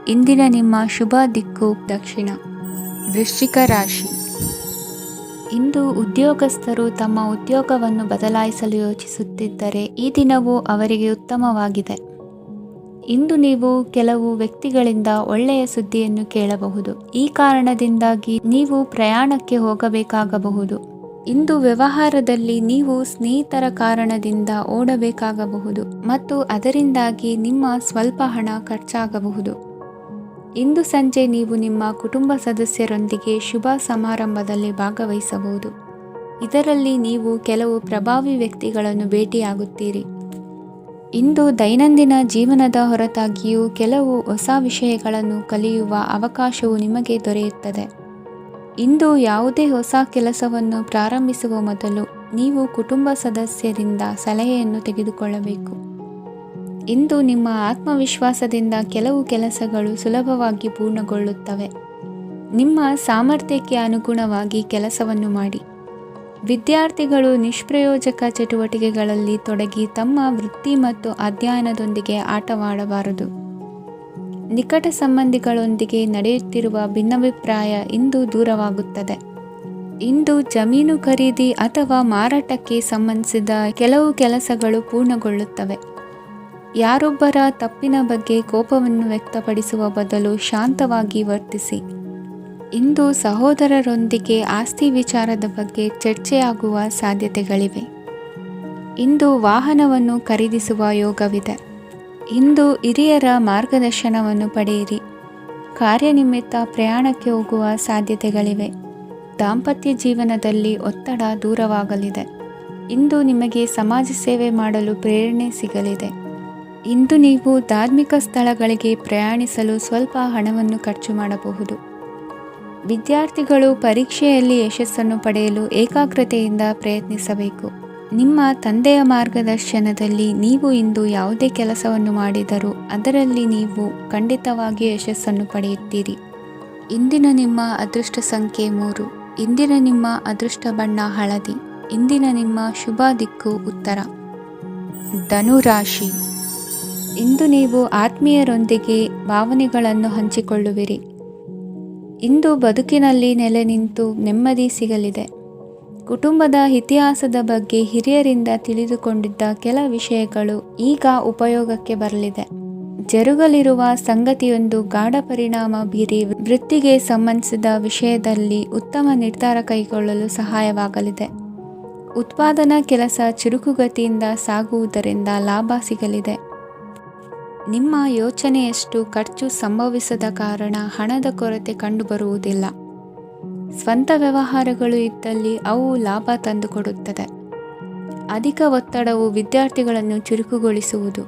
ಇಂದಿನ ನಿಮ್ಮ ಶುಭ ದಿಕ್ಕು ದಕ್ಷಿಣ. ವೃಶ್ಚಿಕ ರಾಶಿ. ಇಂದು ಉದ್ಯೋಗಸ್ಥರು ತಮ್ಮ ಉದ್ಯೋಗವನ್ನು ಬದಲಾಯಿಸಲು ಯೋಚಿಸುತ್ತಿದ್ದರೆ ಈ ದಿನವೂ ಅವರಿಗೆ ಉತ್ತಮವಾಗಿದೆ. ಇಂದು ನೀವು ಕೆಲವು ವ್ಯಕ್ತಿಗಳಿಂದ ಒಳ್ಳೆಯ ಸುದ್ದಿಯನ್ನು ಕೇಳಬಹುದು. ಈ ಕಾರಣದಿಂದಾಗಿ ನೀವು ಪ್ರಯಾಣಕ್ಕೆ ಹೋಗಬೇಕಾಗಬಹುದು. ಇಂದು ವ್ಯವಹಾರದಲ್ಲಿ ನೀವು ಸ್ನೇಹಿತರ ಕಾರಣದಿಂದ ಓಡಬೇಕಾಗಬಹುದು ಮತ್ತು ಅದರಿಂದಾಗಿ ನಿಮ್ಮ ಸ್ವಲ್ಪ ಹಣ ಖರ್ಚಾಗಬಹುದು. ಇಂದು ಸಂಜೆ ನೀವು ನಿಮ್ಮ ಕುಟುಂಬ ಸದಸ್ಯರೊಂದಿಗೆ ಶುಭ ಸಮಾರಂಭದಲ್ಲಿ ಭಾಗವಹಿಸಬಹುದು. ಇದರಲ್ಲಿ ನೀವು ಕೆಲವು ಪ್ರಭಾವಿ ವ್ಯಕ್ತಿಗಳನ್ನು ಭೇಟಿಯಾಗುತ್ತೀರಿ. ಇಂದು ದೈನಂದಿನ ಜೀವನದ ಹೊರತಾಗಿಯೂ ಕೆಲವು ಹೊಸ ವಿಷಯಗಳನ್ನು ಕಲಿಯುವ ಅವಕಾಶವು ನಿಮಗೆ ದೊರೆಯುತ್ತದೆ. ಇಂದು ಯಾವುದೇ ಹೊಸ ಕೆಲಸವನ್ನು ಪ್ರಾರಂಭಿಸುವ ಮೊದಲು ನೀವು ಕುಟುಂಬ ಸದಸ್ಯರಿಂದ ಸಲಹೆಯನ್ನು ತೆಗೆದುಕೊಳ್ಳಬೇಕು. ಇಂದು ನಿಮ್ಮ ಆತ್ಮವಿಶ್ವಾಸದಿಂದ ಕೆಲವು ಕೆಲಸಗಳು ಸುಲಭವಾಗಿ ಪೂರ್ಣಗೊಳ್ಳುತ್ತವೆ. ನಿಮ್ಮ ಸಾಮರ್ಥ್ಯಕ್ಕೆ ಅನುಗುಣವಾಗಿ ಕೆಲಸವನ್ನು ಮಾಡಿ. ವಿದ್ಯಾರ್ಥಿಗಳು ನಿಷ್ಪ್ರಯೋಜಕ ಚಟುವಟಿಕೆಗಳಲ್ಲಿ ತೊಡಗಿ ತಮ್ಮ ವೃತ್ತಿ ಮತ್ತು ಅಧ್ಯಯನದೊಂದಿಗೆ ಆಟವಾಡಬಾರದು. ನಿಕಟ ಸಂಬಂಧಿಗಳೊಂದಿಗೆ ನಡೆಯುತ್ತಿರುವ ಭಿನ್ನಾಭಿಪ್ರಾಯ ಇಂದು ದೂರವಾಗುತ್ತದೆ. ಇಂದು ಜಮೀನು ಖರೀದಿ ಅಥವಾ ಮಾರಾಟಕ್ಕೆ ಸಂಬಂಧಿಸಿದ ಕೆಲವು ಕೆಲಸಗಳು ಪೂರ್ಣಗೊಳ್ಳುತ್ತವೆ. ಯಾರೊಬ್ಬರ ತಪ್ಪಿನ ಬಗ್ಗೆ ಕೋಪವನ್ನು ವ್ಯಕ್ತಪಡಿಸುವ ಬದಲು ಶಾಂತವಾಗಿ ವರ್ತಿಸಿ. ಇಂದು ಸಹೋದರರೊಂದಿಗೆ ಆಸ್ತಿ ವಿಚಾರದ ಬಗ್ಗೆ ಚರ್ಚೆಯಾಗುವ ಸಾಧ್ಯತೆಗಳಿವೆ. ಇಂದು ವಾಹನವನ್ನು ಖರೀದಿಸುವ ಯೋಗವಿದೆ. ಇಂದು ಹಿರಿಯರ ಮಾರ್ಗದರ್ಶನವನ್ನು ಪಡೆಯಿರಿ. ಕಾರ್ಯನಿಮಿತ್ತ ಪ್ರಯಾಣಕ್ಕೆ ಹೋಗುವ ಸಾಧ್ಯತೆಗಳಿವೆ. ದಾಂಪತ್ಯ ಜೀವನದಲ್ಲಿ ಒತ್ತಡ ದೂರವಾಗಲಿದೆ. ಇಂದು ನಿಮಗೆ ಸಮಾಜ ಸೇವೆ ಮಾಡಲು ಪ್ರೇರಣೆ ಸಿಗಲಿದೆ. ಇಂದು ನೀವು ಧಾರ್ಮಿಕ ಸ್ಥಳಗಳಿಗೆ ಪ್ರಯಾಣಿಸಲು ಸ್ವಲ್ಪ ಹಣವನ್ನು ಖರ್ಚು ಮಾಡಬಹುದು. ವಿದ್ಯಾರ್ಥಿಗಳು ಪರೀಕ್ಷೆಯಲ್ಲಿ ಯಶಸ್ಸನ್ನು ಪಡೆಯಲು ಏಕಾಗ್ರತೆಯಿಂದ ಪ್ರಯತ್ನಿಸಬೇಕು. ನಿಮ್ಮ ತಂದೆಯ ಮಾರ್ಗದರ್ಶನದಲ್ಲಿ ನೀವು ಇಂದು ಯಾವುದೇ ಕೆಲಸವನ್ನು ಮಾಡಿದರೂ ಅದರಲ್ಲಿ ನೀವು ಖಂಡಿತವಾಗಿ ಯಶಸ್ಸನ್ನು ಪಡೆಯುತ್ತೀರಿ. ಇಂದಿನ ನಿಮ್ಮ ಅದೃಷ್ಟ ಸಂಖ್ಯೆ 3. ಇಂದಿನ ನಿಮ್ಮ ಅದೃಷ್ಟ ಬಣ್ಣ ಹಳದಿ. ಇಂದಿನ ನಿಮ್ಮ ಶುಭ ದಿಕ್ಕು ಉತ್ತರ. ಧನುರಾಶಿ. ಇಂದು ನೀವು ಆತ್ಮೀಯರೊಂದಿಗೆ ಭಾವನೆಗಳನ್ನು ಹಂಚಿಕೊಳ್ಳುವಿರಿ. ಇಂದು ಬದುಕಿನಲ್ಲಿ ನೆಲೆ ನಿಂತು ನೆಮ್ಮದಿ ಸಿಗಲಿದೆ. ಕುಟುಂಬದ ಇತಿಹಾಸದ ಬಗ್ಗೆ ಹಿರಿಯರಿಂದ ತಿಳಿದುಕೊಂಡಿದ್ದ ಕೆಲ ವಿಷಯಗಳು ಈಗ ಉಪಯೋಗಕ್ಕೆ ಬರಲಿದೆ. ಜರುಗಲಿರುವ ಸಂಗತಿಯೊಂದು ಗಾಢ ಪರಿಣಾಮ ಬೀರಿ ವೃತ್ತಿಗೆ ಸಂಬಂಧಿಸಿದ ವಿಷಯದಲ್ಲಿ ಉತ್ತಮ ನಿರ್ಧಾರ ಕೈಗೊಳ್ಳಲು ಸಹಾಯವಾಗಲಿದೆ. ಉತ್ಪಾದನಾ ಕೆಲಸ ಚುರುಕುಗತಿಯಿಂದ ಸಾಗುವುದರಿಂದ ಲಾಭ ಸಿಗಲಿದೆ. ನಿಮ್ಮ ಯೋಚನೆಯಷ್ಟು ಖರ್ಚು ಸಂಭವಿಸದ ಕಾರಣ ಹಣದ ಕೊರತೆ ಕಂಡುಬರುವುದಿಲ್ಲ. ಸ್ವಂತ ವ್ಯವಹಾರಗಳು ಇದ್ದಲ್ಲಿ ಅವು ಲಾಭ ತಂದುಕೊಡುತ್ತದೆ. ಅಧಿಕ ಒತ್ತಡವು ವಿದ್ಯಾರ್ಥಿಗಳನ್ನು ಚುರುಕುಗೊಳಿಸುವುದು.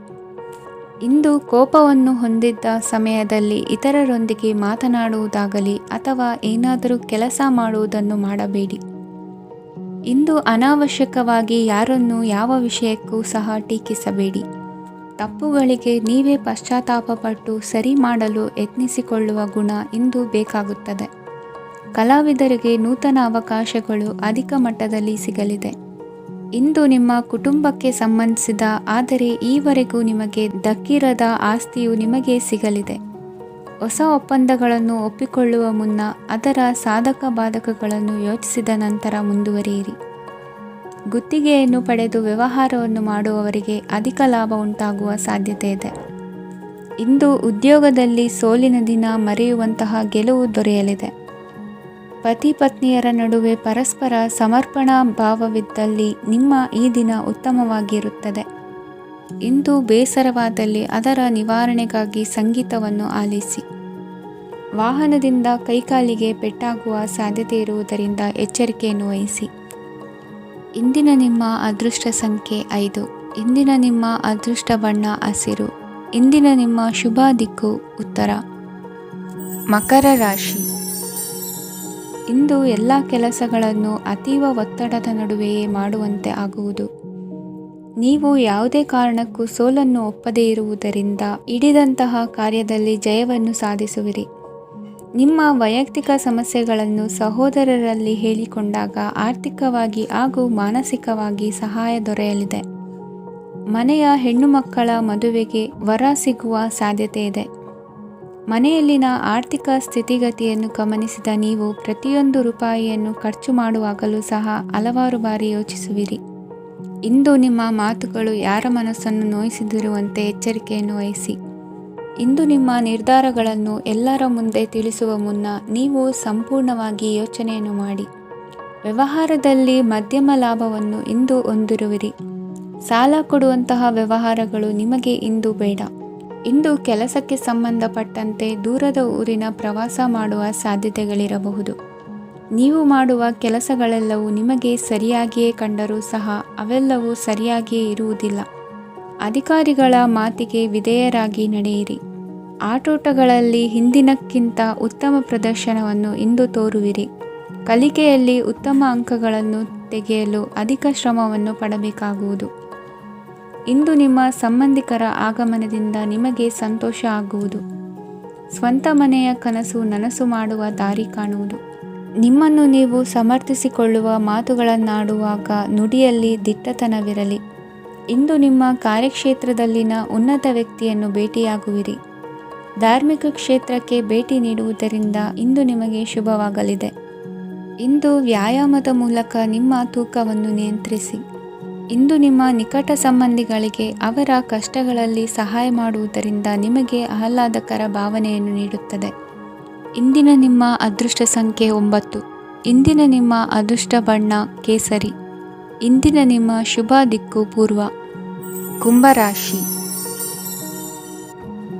ಇಂದು ಕೋಪವನ್ನು ಹೊಂದಿದ್ದ ಸಮಯದಲ್ಲಿ ಇತರರೊಂದಿಗೆ ಮಾತನಾಡುವುದಾಗಲಿ ಅಥವಾ ಏನಾದರೂ ಕೆಲಸ ಮಾಡುವುದನ್ನು ಮಾಡಬೇಡಿ. ಇಂದು ಅನಾವಶ್ಯಕವಾಗಿ ಯಾರನ್ನೂ ಯಾವ ವಿಷಯಕ್ಕೂ ಸಹ ಟೀಕಿಸಬೇಡಿ. ತಪ್ಪುಗಳಿಗೆ ನೀವೇ ಪಶ್ಚಾತ್ತಾಪಪಟ್ಟು ಸರಿ ಮಾಡಲು ಯತ್ನಿಸಿಕೊಳ್ಳುವ ಗುಣ ಇಂದು ಬೇಕಾಗುತ್ತದೆ. ಕಲಾವಿದರಿಗೆ ನೂತನ ಅವಕಾಶಗಳು ಅಧಿಕ ಮಟ್ಟದಲ್ಲಿ ಸಿಗಲಿದೆ. ಇಂದು ನಿಮ್ಮ ಕುಟುಂಬಕ್ಕೆ ಸಂಬಂಧಿಸಿದ ಆದರೆ ಈವರೆಗೂ ನಿಮಗೆ ದಕ್ಕಿರದ ಆಸ್ತಿಯು ನಿಮಗೆ ಸಿಗಲಿದೆ. ಹೊಸ ಒಪ್ಪಂದಗಳನ್ನು ಒಪ್ಪಿಕೊಳ್ಳುವ ಮುನ್ನ ಅದರ ಸಾಧಕ ಬಾಧಕಗಳನ್ನು ಯೋಚಿಸಿದ ನಂತರ ಮುಂದುವರಿಯಿರಿ. ಗುತ್ತಿಗೆಯನ್ನು ಪಡೆದು ವ್ಯವಹಾರವನ್ನು ಮಾಡುವವರಿಗೆ ಅಧಿಕ ಲಾಭ ಉಂಟಾಗುವ ಸಾಧ್ಯತೆ ಇದೆ. ಇಂದು ಉದ್ಯೋಗದಲ್ಲಿ ಸೋಲಿನ ದಿನ ಮರೆಯುವಂತಹ ಗೆಲುವು ದೊರೆಯಲಿದೆ. ಪತಿ ಪತ್ನಿಯರ ನಡುವೆ ಪರಸ್ಪರ ಸಮರ್ಪಣಾ ಭಾವವಿದ್ದಲ್ಲಿ ನಿಮ್ಮ ಈ ದಿನ ಉತ್ತಮವಾಗಿರುತ್ತದೆ. ಇಂದು ಬೇಸರವಾದಲ್ಲಿ ಅದರ ನಿವಾರಣೆಗಾಗಿ ಸಂಗೀತವನ್ನು ಆಲಿಸಿ. ವಾಹನದಿಂದ ಕೈಕಾಲಿಗೆ ಪೆಟ್ಟಾಗುವ ಸಾಧ್ಯತೆ ಇರುವುದರಿಂದ ಎಚ್ಚರಿಕೆಯನ್ನು ವಹಿಸಿ. ಇಂದಿನ ನಿಮ್ಮ ಅದೃಷ್ಟ ಸಂಖ್ಯೆ 5. ಇಂದಿನ ನಿಮ್ಮ ಅದೃಷ್ಟ ಬಣ್ಣ ಹಸಿರು. ಇಂದಿನ ನಿಮ್ಮ ಶುಭ ದಿಕ್ಕು ಉತ್ತರ. ಮಕರ ರಾಶಿ. ಇಂದು ಎಲ್ಲ ಕೆಲಸಗಳನ್ನು ಅತೀವ ಒತ್ತಡದ ನಡುವೆಯೇ ಮಾಡುವಂತೆ ಆಗುವುದು. ನೀವು ಯಾವುದೇ ಕಾರಣಕ್ಕೂ ಸೋಲನ್ನು ಒಪ್ಪದೇ ಇರುವುದರಿಂದ ಹಿಡಿದಂತಹ ಕಾರ್ಯದಲ್ಲಿ ಜಯವನ್ನು ಸಾಧಿಸುವಿರಿ. ನಿಮ್ಮ ವೈಯಕ್ತಿಕ ಸಮಸ್ಯೆಗಳನ್ನು ಸಹೋದರರಲ್ಲಿ ಹೇಳಿಕೊಂಡಾಗ ಆರ್ಥಿಕವಾಗಿ ಹಾಗೂ ಮಾನಸಿಕವಾಗಿ ಸಹಾಯ ದೊರೆಯಲಿದೆ. ಮನೆಯ ಹೆಣ್ಣು ಮಕ್ಕಳ ಮದುವೆಗೆ ವರ ಸಿಗುವ ಸಾಧ್ಯತೆ ಇದೆ. ಮನೆಯಲ್ಲಿನ ಆರ್ಥಿಕ ಸ್ಥಿತಿಗತಿಯನ್ನು ಗಮನಿಸಿದ ನೀವು ಪ್ರತಿಯೊಂದು ರೂಪಾಯಿಯನ್ನು ಖರ್ಚು ಮಾಡುವಾಗಲೂ ಸಹ ಹಲವಾರು ಬಾರಿ ಯೋಚಿಸುವಿರಿ. ಇಂದು ನಿಮ್ಮ ಮಾತುಗಳು ಯಾರ ಮನಸ್ಸನ್ನು ನೋಯಿಸದಿರುವಂತೆ ಎಚ್ಚರಿಕೆಯನ್ನು ವಹಿಸಿ. ಇಂದು ನಿಮ್ಮ ನಿರ್ಧಾರಗಳನ್ನು ಎಲ್ಲರ ಮುಂದೆ ತಿಳಿಸುವ ಮುನ್ನ ನೀವು ಸಂಪೂರ್ಣವಾಗಿ ಯೋಚನೆಯನ್ನು ಮಾಡಿ. ವ್ಯವಹಾರದಲ್ಲಿ ಮಧ್ಯಮ ಲಾಭವನ್ನು ಇಂದು ಹೊಂದಿರುವಿರಿ. ಸಾಲ ಕೊಡುವಂತಹ ವ್ಯವಹಾರಗಳು ನಿಮಗೆ ಇಂದು ಬೇಡ. ಇಂದು ಕೆಲಸಕ್ಕೆ ಸಂಬಂಧಪಟ್ಟಂತೆ ದೂರದ ಊರಿನ ಪ್ರವಾಸ ಮಾಡುವ ಸಾಧ್ಯತೆಗಳಿರಬಹುದು. ನೀವು ಮಾಡುವ ಕೆಲಸಗಳೆಲ್ಲವೂ ನಿಮಗೆ ಸರಿಯಾಗಿಯೇ ಕಂಡರೂ ಸಹ ಅವೆಲ್ಲವೂ ಸರಿಯಾಗಿಯೇ ಇರುವುದಿಲ್ಲ. ಅಧಿಕಾರಿಗಳ ಮಾತಿಗೆ ವಿಧೇಯರಾಗಿ ನಡೆಯಿರಿ. ಆಟೋಟಗಳಲ್ಲಿ ಹಿಂದಿನಕ್ಕಿಂತ ಉತ್ತಮ ಪ್ರದರ್ಶನವನ್ನು ಇಂದು ತೋರುವಿರಿ. ಕಲಿಕೆಯಲ್ಲಿ ಉತ್ತಮ ಅಂಕಗಳನ್ನು ತೆಗೆಯಲು ಅಧಿಕ ಶ್ರಮವನ್ನು ಪಡಬೇಕಾಗುವುದು. ಇಂದು ನಿಮ್ಮ ಸಂಬಂಧಿಕರ ಆಗಮನದಿಂದ ನಿಮಗೆ ಸಂತೋಷ ಆಗುವುದು. ಸ್ವಂತ ಮನೆಯ ಕನಸು ನನಸು ಮಾಡುವ ದಾರಿ ಕಾಣುವುದು. ನಿಮ್ಮನ್ನು ನೀವು ಸಮರ್ಥಿಸಿಕೊಳ್ಳುವ ಮಾತುಗಳನ್ನಾಡುವಾಗ ನುಡಿಯಲ್ಲಿ ದಿಟ್ಟತನವಿರಲಿ. ಇಂದು ನಿಮ್ಮ ಕಾರ್ಯಕ್ಷೇತ್ರದಲ್ಲಿನ ಉನ್ನತ ವ್ಯಕ್ತಿಯನ್ನು ಭೇಟಿಯಾಗುವಿರಿ. ಧಾರ್ಮಿಕ ಕ್ಷೇತ್ರಕ್ಕೆ ಭೇಟಿ ನೀಡುವುದರಿಂದ ಇಂದು ನಿಮಗೆ ಶುಭವಾಗಲಿದೆ. ಇಂದು ವ್ಯಾಯಾಮದ ಮೂಲಕ ನಿಮ್ಮ ತೂಕವನ್ನು ನಿಯಂತ್ರಿಸಿ. ಇಂದು ನಿಮ್ಮ ನಿಕಟ ಸಂಬಂಧಿಗಳಿಗೆ ಅವರ ಕಷ್ಟಗಳಲ್ಲಿ ಸಹಾಯ ಮಾಡುವುದರಿಂದ ನಿಮಗೆ ಆಹ್ಲಾದಕರ ಭಾವನೆಯನ್ನು ನೀಡುತ್ತದೆ. ಇಂದಿನ ನಿಮ್ಮ ಅದೃಷ್ಟ ಸಂಖ್ಯೆ 9. ಇಂದಿನ ನಿಮ್ಮ ಅದೃಷ್ಟ ಬಣ್ಣ ಕೇಸರಿ. ಇಂದಿನ ನಿಮ್ಮ ಶುಭ ದಿಕ್ಕು ಪೂರ್ವ. ಕುಂಭರಾಶಿ.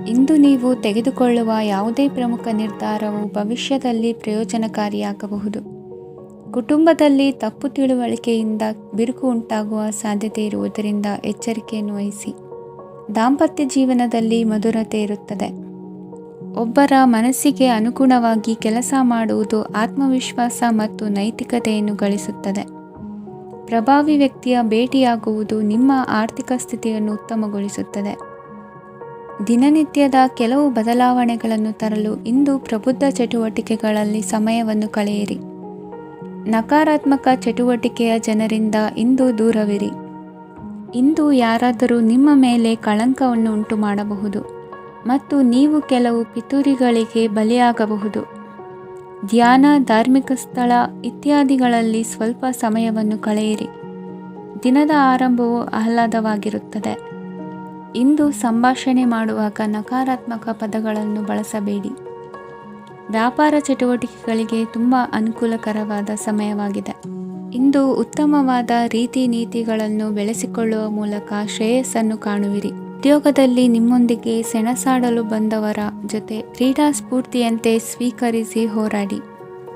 ಇಂದು ನೀವು ತೆಗೆದುಕೊಳ್ಳುವ ಯಾವುದೇ ಪ್ರಮುಖ ನಿರ್ಧಾರವು ಭವಿಷ್ಯದಲ್ಲಿ ಪ್ರಯೋಜನಕಾರಿಯಾಗಬಹುದು. ಕುಟುಂಬದಲ್ಲಿ ತಪ್ಪು ತಿಳುವಳಿಕೆಯಿಂದ ಬಿರುಕು ಉಂಟಾಗುವ ಸಾಧ್ಯತೆ ಇರುವುದರಿಂದ ಎಚ್ಚರಿಕೆಯನ್ನು ವಹಿಸಿ. ದಾಂಪತ್ಯ ಜೀವನದಲ್ಲಿ ಮಧುರತೆ ಇರುತ್ತದೆ. ಒಬ್ಬರ ಮನಸ್ಸಿಗೆ ಅನುಗುಣವಾಗಿ ಕೆಲಸ ಮಾಡುವುದು ಆತ್ಮವಿಶ್ವಾಸ ಮತ್ತು ನೈತಿಕತೆಯನ್ನು ಗಳಿಸುತ್ತದೆ. ಪ್ರಭಾವಿ ವ್ಯಕ್ತಿಯ ಭೇಟಿಯಾಗುವುದು ನಿಮ್ಮ ಆರ್ಥಿಕ ಸ್ಥಿತಿಯನ್ನು ಉತ್ತಮಗೊಳಿಸುತ್ತದೆ. ದಿನನಿತ್ಯದ ಕೆಲವು ಬದಲಾವಣೆಗಳನ್ನು ತರಲು ಇಂದು ಪ್ರಬುದ್ಧ ಚಟುವಟಿಕೆಗಳಲ್ಲಿ ಸಮಯವನ್ನು ಕಳೆಯಿರಿ. ನಕಾರಾತ್ಮಕ ಚಟುವಟಿಕೆಯ ಜನರಿಂದ ಇಂದು ದೂರವಿರಿ. ಇಂದು ಯಾರಾದರೂ ನಿಮ್ಮ ಮೇಲೆ ಕಳಂಕವನ್ನು ಉಂಟು ಮಾಡಬಹುದು ಮತ್ತು ನೀವು ಕೆಲವು ಪಿತೂರಿಗಳಿಗೆ ಬಲಿಯಾಗಬಹುದು. ಧ್ಯಾನ, ಧಾರ್ಮಿಕ ಸ್ಥಳ ಇತ್ಯಾದಿಗಳಲ್ಲಿ ಸ್ವಲ್ಪ ಸಮಯವನ್ನು ಕಳೆಯಿರಿ. ದಿನದ ಆರಂಭವು ಆಹ್ಲಾದವಾಗಿರುತ್ತದೆ. ಇಂದು ಸಂಭಾಷಣೆ ಮಾಡುವಾಗ ನಕಾರಾತ್ಮಕ ಪದಗಳನ್ನು ಬಳಸಬೇಡಿ. ವ್ಯಾಪಾರ ಚಟುವಟಿಕೆಗಳಿಗೆ ತುಂಬ ಅನುಕೂಲಕರವಾದ ಸಮಯವಾಗಿದೆ. ಇಂದು ಉತ್ತಮವಾದ ರೀತಿ ನೀತಿಗಳನ್ನು ಬೆಳೆಸಿಕೊಳ್ಳುವ ಮೂಲಕ ಶ್ರೇಯಸ್ಸನ್ನು ಕಾಣುವಿರಿ. ಉದ್ಯೋಗದಲ್ಲಿ ನಿಮ್ಮೊಂದಿಗೆ ಸೆಣಸಾಡಲು ಬಂದವರ ಜೊತೆ ಕ್ರೀಡಾ ಸ್ಫೂರ್ತಿಯಂತೆ ಸ್ವೀಕರಿಸಿ ಹೋರಾಡಿ.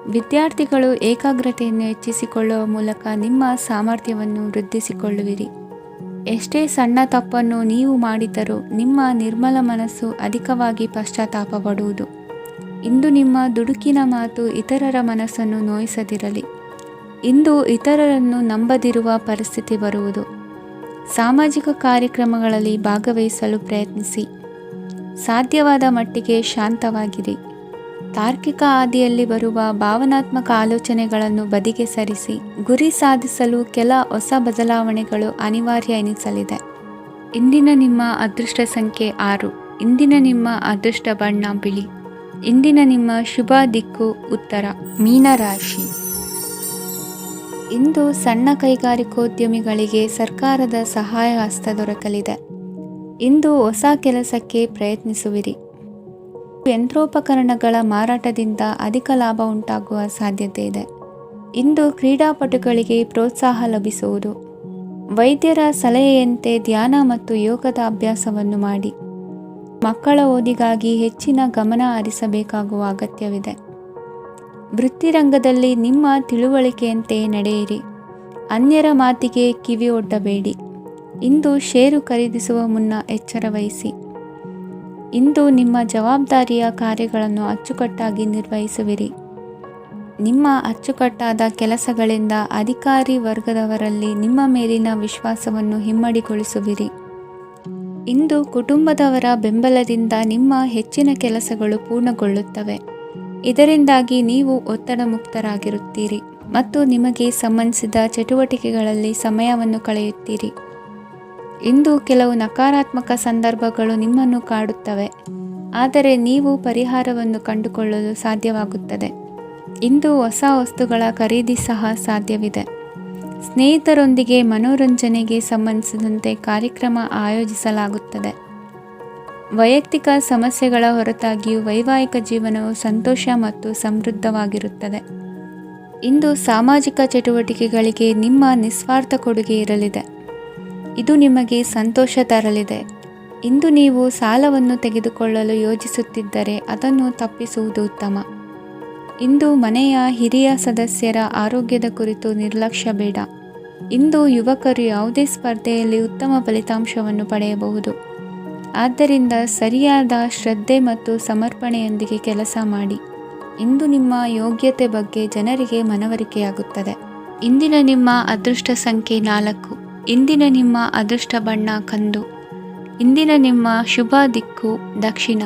ವಿದ್ಯಾರ್ಥಿಗಳು ಏಕಾಗ್ರತೆಯನ್ನು ಹೆಚ್ಚಿಸಿಕೊಳ್ಳುವ ಮೂಲಕ ನಿಮ್ಮ ಸಾಮರ್ಥ್ಯವನ್ನು ವೃದ್ಧಿಸಿಕೊಳ್ಳುವಿರಿ. ಎಷ್ಟೇ ಸಣ್ಣ ತಪ್ಪನ್ನು ನೀವು ಮಾಡಿದರೂ ನಿಮ್ಮ ನಿರ್ಮಲ ಮನಸ್ಸು ಅಧಿಕವಾಗಿ ಪಶ್ಚಾತ್ತಾಪ ಪಡುವುದು. ಇಂದು ನಿಮ್ಮ ದುಡುಕಿನ ಮಾತು ಇತರರ ಮನಸ್ಸನ್ನು ನೋಯಿಸದಿರಲಿ. ಇಂದು ಇತರರನ್ನು ನಂಬದಿರುವ ಪರಿಸ್ಥಿತಿ ಬರುವುದು. ಸಾಮಾಜಿಕ ಕಾರ್ಯಕ್ರಮಗಳಲ್ಲಿ ಭಾಗವಹಿಸಲು ಪ್ರಯತ್ನಿಸಿ. ಸಾಧ್ಯವಾದ ಮಟ್ಟಿಗೆ ಶಾಂತವಾಗಿರಿ. ತಾರ್ಕಿಕ ಹಾದಿಯಲ್ಲಿ ಬರುವ ಭಾವನಾತ್ಮಕ ಆಲೋಚನೆಗಳನ್ನು ಬದಿಗೆ ಸರಿಸಿ. ಗುರಿ ಸಾಧಿಸಲು ಕೆಲ ಹೊಸ ಬದಲಾವಣೆಗಳು ಅನಿವಾರ್ಯ ಎನಿಸಲಿದೆ. ಇಂದಿನ ನಿಮ್ಮ ಅದೃಷ್ಟ ಸಂಖ್ಯೆ 6. ಇಂದಿನ ನಿಮ್ಮ ಅದೃಷ್ಟ ಬಣ್ಣ ಬಿಳಿ. ಇಂದಿನ ನಿಮ್ಮ ಶುಭ ದಿಕ್ಕು ಉತ್ತರ. ಮೀನರಾಶಿ. ಇಂದು ಸಣ್ಣ ಕೈಗಾರಿಕೋದ್ಯಮಿಗಳಿಗೆ ಸರ್ಕಾರದ ಸಹಾಯ ಹಸ್ತ ದೊರಕಲಿದೆ. ಇಂದು ಹೊಸ ಕೆಲಸಕ್ಕೆ ಪ್ರಯತ್ನಿಸುವಿರಿ. ಯಂತ್ರೋಪಕರಣಗಳ ಮಾರಾಟದಿಂದ ಅಧಿಕ ಲಾಭ ಉಂಟಾಗುವ ಸಾಧ್ಯತೆ ಇದೆ. ಇಂದು ಕ್ರೀಡಾಪಟುಗಳಿಗೆ ಪ್ರೋತ್ಸಾಹ ಲಭಿಸುವುದು. ವೈದ್ಯರ ಸಲಹೆಯಂತೆ ಧ್ಯಾನ ಮತ್ತು ಯೋಗದ ಅಭ್ಯಾಸವನ್ನು ಮಾಡಿ. ಮಕ್ಕಳ ಓದಿಗಾಗಿ ಹೆಚ್ಚಿನ ಗಮನ ಹರಿಸಬೇಕಾಗುವ ಅಗತ್ಯವಿದೆ. ವೃತ್ತಿರಂಗದಲ್ಲಿ ನಿಮ್ಮ ತಿಳುವಳಿಕೆಯಂತೆ ನಡೆಯಿರಿ. ಅನ್ಯರ ಮಾತಿಗೆ ಕಿವಿ ಒಡ್ಡಬೇಡಿ. ಇಂದು ಷೇರು ಖರೀದಿಸುವ ಮುನ್ನ ಎಚ್ಚರ ವಹಿಸಿ. ಇಂದು ನಿಮ್ಮ ಜವಾಬ್ದಾರಿಯ ಕಾರ್ಯಗಳನ್ನು ಅಚ್ಚುಕಟ್ಟಾಗಿ ನಿರ್ವಹಿಸುವಿರಿ. ನಿಮ್ಮ ಅಚ್ಚುಕಟ್ಟಾದ ಕೆಲಸಗಳಿಂದ ಅಧಿಕಾರಿ ವರ್ಗದವರಲ್ಲಿ ನಿಮ್ಮ ಮೇಲಿನ ವಿಶ್ವಾಸವನ್ನು ಇಮ್ಮಡಿಗೊಳಿಸುವಿರಿ. ಇಂದು ಕುಟುಂಬದವರ ಬೆಂಬಲದಿಂದ ನಿಮ್ಮ ಹೆಚ್ಚಿನ ಕೆಲಸಗಳು ಪೂರ್ಣಗೊಳ್ಳುತ್ತವೆ. ಇದರಿಂದಾಗಿ ನೀವು ಒತ್ತಡ ಮುಕ್ತರಾಗಿರುತ್ತೀರಿ ಮತ್ತು ನಿಮಗೆ ಸಂಬಂಧಿಸಿದ ಚಟುವಟಿಕೆಗಳಲ್ಲಿ ಸಮಯವನ್ನು ಕಳೆಯುತ್ತೀರಿ. ಇಂದು ಕೆಲವು ನಕಾರಾತ್ಮಕ ಸಂದರ್ಭಗಳು ನಿಮ್ಮನ್ನು ಕಾಡುತ್ತವೆ. ಆದರೆ ನೀವು ಪರಿಹಾರವನ್ನು ಕಂಡುಕೊಳ್ಳಲು ಸಾಧ್ಯವಾಗುತ್ತದೆ. ಇಂದು ಹೊಸ ವಸ್ತುಗಳ ಖರೀದಿ ಸಹ ಸಾಧ್ಯವಿದೆ. ಸ್ನೇಹಿತರೊಂದಿಗೆ ಮನೋರಂಜನೆಗೆ ಸಂಬಂಧಿಸಿದಂತೆ ಕಾರ್ಯಕ್ರಮ ಆಯೋಜಿಸಲಾಗುತ್ತದೆ. ವೈಯಕ್ತಿಕ ಸಮಸ್ಯೆಗಳ ಹೊರತಾಗಿಯೂ ವೈವಾಹಿಕ ಜೀವನವು ಸಂತೋಷ ಮತ್ತು ಸಮೃದ್ಧವಾಗಿರುತ್ತದೆ. ಇಂದು ಸಾಮಾಜಿಕ ಚಟುವಟಿಕೆಗಳಿಗೆ ನಿಮ್ಮ ನಿಸ್ವಾರ್ಥ ಕೊಡುಗೆ ಇರಲಿದೆ. ಇದು ನಿಮಗೆ ಸಂತೋಷ ತರಲಿದೆ. ಇಂದು ನೀವು ಸಾಲವನ್ನು ತೆಗೆದುಕೊಳ್ಳಲು ಯೋಜಿಸುತ್ತಿದ್ದರೆ ಅದನ್ನು ತಪ್ಪಿಸುವುದು ಉತ್ತಮ. ಇಂದು ಮನೆಯ ಹಿರಿಯ ಸದಸ್ಯರ ಆರೋಗ್ಯದ ಕುರಿತು ನಿರ್ಲಕ್ಷ್ಯ ಬೇಡ. ಇಂದು ಯುವಕರು ಯಾವುದೇ ಸ್ಪರ್ಧೆಯಲ್ಲಿ ಉತ್ತಮ ಫಲಿತಾಂಶವನ್ನು ಪಡೆಯಬಹುದು. ಆದ್ದರಿಂದ ಸರಿಯಾದ ಶ್ರದ್ಧೆ ಮತ್ತು ಸಮರ್ಪಣೆಯೊಂದಿಗೆ ಕೆಲಸ ಮಾಡಿ. ಇಂದು ನಿಮ್ಮ ಯೋಗ್ಯತೆ ಬಗ್ಗೆ ಜನರಿಗೆ ಮನವರಿಕೆಯಾಗುತ್ತದೆ. ಇಂದಿನ ನಿಮ್ಮ ಅದೃಷ್ಟ ಸಂಖ್ಯೆ 4. ಇಂದಿನ ನಿಮ್ಮ ಅದೃಷ್ಟ ಬಣ್ಣ ಕಂದು. ಇಂದಿನ ನಿಮ್ಮ ಶುಭ ದಿಕ್ಕು ದಕ್ಷಿಣ.